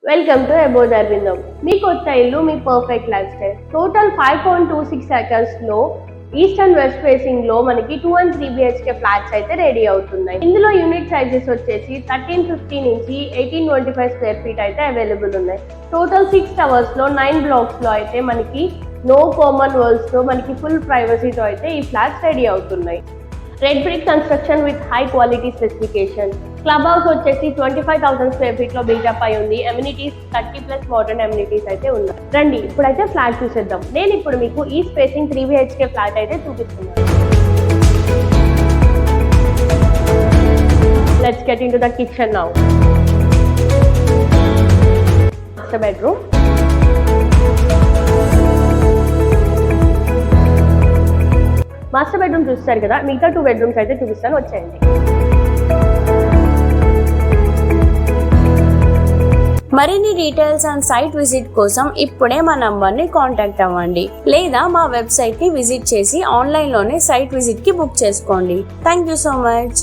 Welcome to about Aravindam. మీ కొత్త ఇల్లు, మీ perfect lifestyle. Total 5.26 acres లో ఈస్ట్ అండ్ వెస్ట్ ఫేసింగ్ లో మనకి 2 and 3 BHK ఫ్లాట్స్ అయితే రెడీ అవుతున్నాయి. ఇందులో యూనిట్ సైజెస్ వచ్చేసి 1350 నుంచి 1825 స్క్వేర్ ఫీట్ అయితే అవైలబుల్ ఉన్నాయి. టోటల్ 6 towers లో 9 blocks లో అయితే మనకి నో కామన్ వాల్స్ తో మనకి ఫుల్ ప్రైవసీతో అయితే ఈ ఫ్లాట్స్ రెడీ అవుతున్నాయి. Red brick construction with high quality specification. Club house వచ్చేసి 25,000 స్క్వేర్ ఫీట్ లో బిల్డప్ అయి ఉంది. ఎమ్యూనిటీస్ 30+ మోడర్న్ ఎమ్యూనిటీస్ అయితే ఉన్నాయి. రండి ఇప్పుడైతే ఫ్లాట్ చూసేద్దాం. నేను ఇప్పుడు మీకు ఈ స్పేసింగ్ 3 BHK ఫ్లాట్ అయితే చూపిస్తున్నాను. Let's get into the kitchen now. Master bedroom. Master bedroom చూస్తారు కదా, మిగతా 2 bedrooms అయితే చూపిస్తాను, వచ్చేయండి. మరిన్ని డీటెయిల్స్ అండ్ సైట్ విజిట్ కోసం ఇప్పుడే మా నంబర్ని కాంటాక్ట్ అవ్వండి, లేదా మా వెబ్సైట్ని విజిట్ చేసి ఆన్లైన్లోనే సైట్ విజిట్కి బుక్ చేసుకోండి. Thank you so much.